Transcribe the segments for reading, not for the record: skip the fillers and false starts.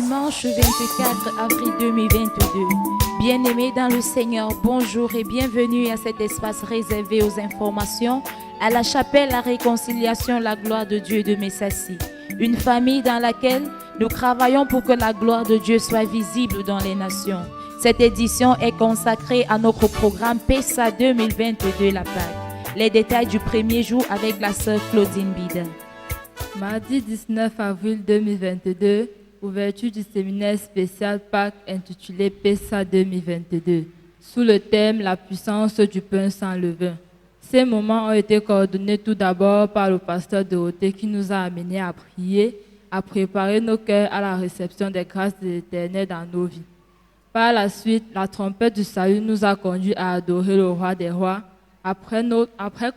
dimanche 24 avril 2022. Bien-aimés dans le Seigneur, bonjour et bienvenue à cet espace réservé aux informations à la chapelle La Réconciliation, la gloire de Dieu de Messassi. Une famille dans laquelle nous travaillons pour que la gloire de Dieu soit visible dans les nations. Cette édition est consacrée à notre programme PESA 2022 La Pâque. Les détails du premier jour avec la sœur Claudine Bida. Mardi 19 avril 2022, ouverture du séminaire spécial Pâques intitulé PESA 2022, sous le thème La puissance du pain sans levain. Ces moments ont été coordonnés tout d'abord par le pasteur Dorothée qui nous a amenés à prier, à préparer nos cœurs à la réception des grâces de l'Éternel dans nos vies. Par la suite, la trompette du salut nous a conduits à adorer le roi des rois, après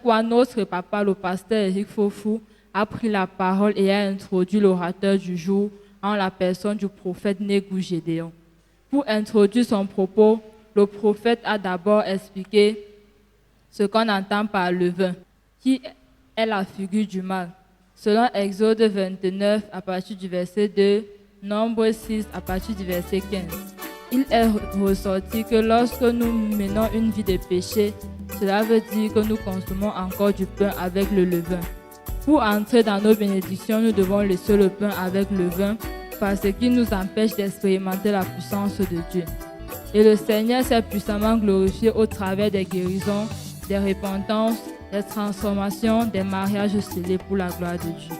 quoi notre papa, le pasteur Éric Fofou, a pris la parole et a introduit l'orateur du jour en la personne du prophète Négou Gédéon. Pour introduire son propos, le prophète a d'abord expliqué ce qu'on entend par levain, qui est la figure du mal. Selon Exode 29 à partir du verset 2, Nombre 6 à partir du verset 15. Il est ressorti que lorsque nous menons une vie de péché, cela veut dire que nous consommons encore du pain avec le levain. Pour entrer dans nos bénédictions, nous devons laisser le pain avec le vin parce qu'il nous empêche d'expérimenter la puissance de Dieu. Et le Seigneur s'est puissamment glorifié au travers des guérisons, des repentances, des transformations, des mariages scellés pour la gloire de Dieu.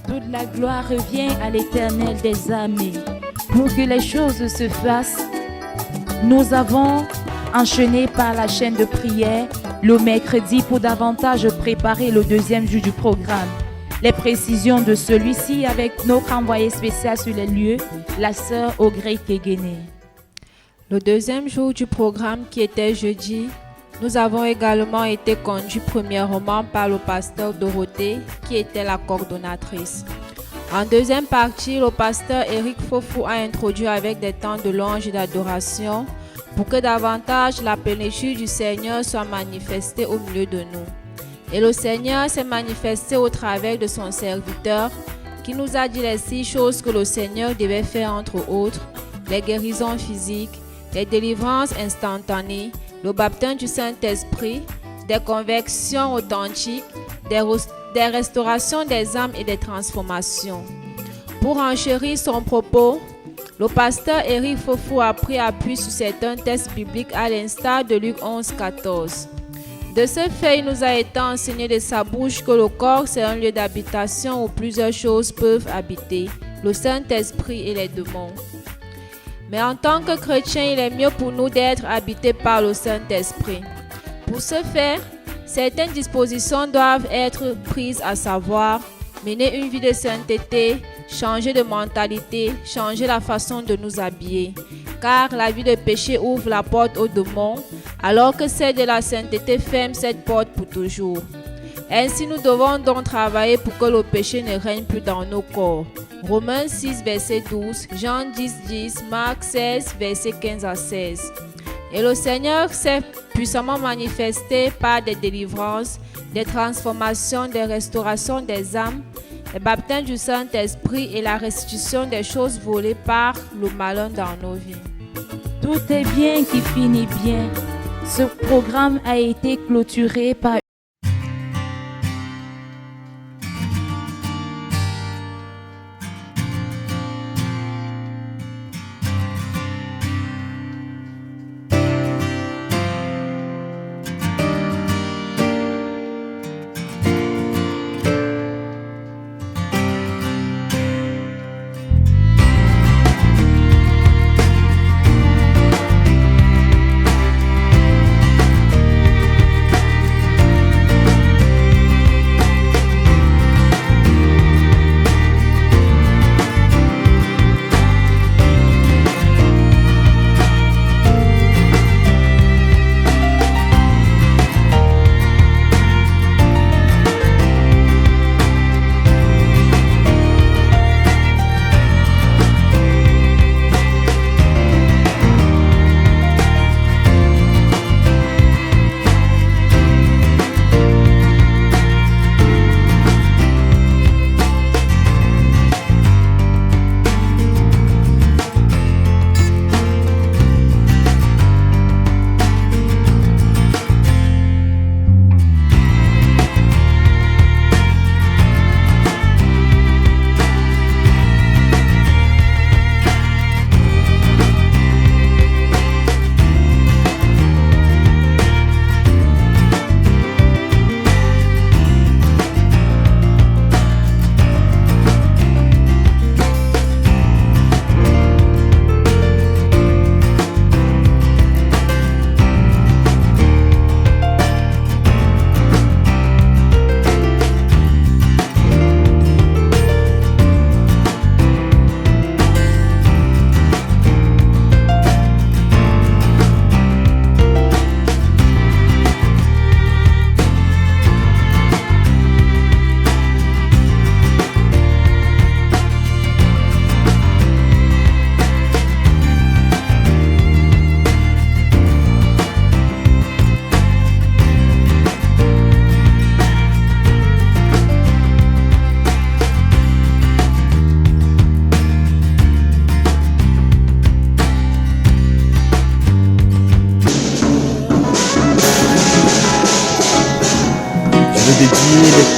Toute la gloire revient à l'Éternel des armées. Pour que les choses se fassent, nous avons enchaîné par la chaîne de prière le mercredi pour davantage préparer le deuxième jour du programme. Les précisions de celui-ci avec notre envoyé spécial sur les lieux, la sœur Augrey Kegene. Le deuxième jour du programme qui était jeudi, nous avons également été conduits premièrement par le pasteur Dorothée qui était la coordonnatrice. En deuxième partie, le pasteur Éric Fofou a introduit avec des temps de louange et d'adoration pour que davantage la plénitude du Seigneur soit manifestée au milieu de nous. Et le Seigneur s'est manifesté au travers de son serviteur qui nous a dit les 6 choses que le Seigneur devait faire entre autres, les guérisons physiques, les délivrances instantanées, le baptême du Saint-Esprit, des conversions authentiques, des restaurations des âmes et des transformations. Pour enchérir son propos, le pasteur Éric Fofou a pris appui sur certains textes bibliques à l'instar de Luc 11, 14. De ce fait, il nous a été enseigné de sa bouche que le corps c'est un lieu d'habitation où plusieurs choses peuvent habiter, le Saint-Esprit et les démons. Mais en tant que chrétiens, il est mieux pour nous d'être habités par le Saint-Esprit. Pour ce faire, certaines dispositions doivent être prises, à savoir mener une vie de sainteté, changer de mentalité, changer la façon de nous habiller. Car la vie de péché ouvre la porte aux démons, alors que celle de la sainteté ferme cette porte pour toujours. Ainsi, nous devons donc travailler pour que le péché ne règne plus dans nos corps. Romains 6, verset 12, Jean 10, 10, Marc 16, verset 15 à 16. Et le Seigneur s'est puissamment manifesté par des délivrances, des transformations, des restaurations des âmes, le baptême du Saint-Esprit et la restitution des choses volées par le malin dans nos vies. Tout est bien qui finit bien. Ce programme a été clôturé par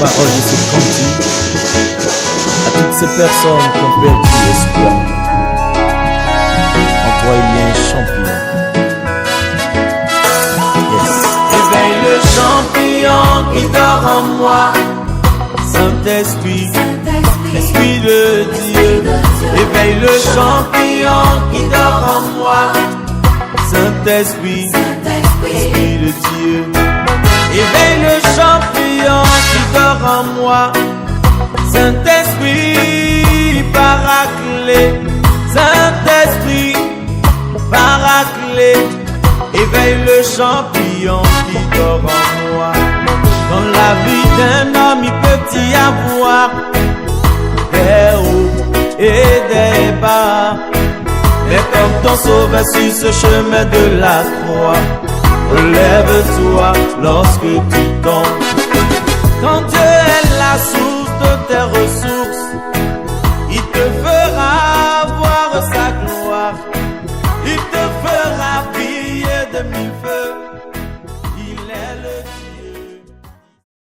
paroles de ce cantique à toutes ces personnes qui ont perdu l'espoir. En toi il y a un champion. Yes. Éveille le champion qui dort en moi. Saint-Esprit, Esprit de Dieu. Éveille le champion qui dort en moi. Saint-Esprit, Esprit de Dieu. Éveille le champion qui dort en moi. Saint-Esprit, paraclet. Saint-Esprit, paraclet. Éveille le champion qui dort en moi. Dans la vie d'un homme, il peut y avoir des hauts et des bas. Mais comme ton sauveur sur ce chemin de la croix, relève-toi lorsque tu tombes. Quand Dieu est la source de tes ressources,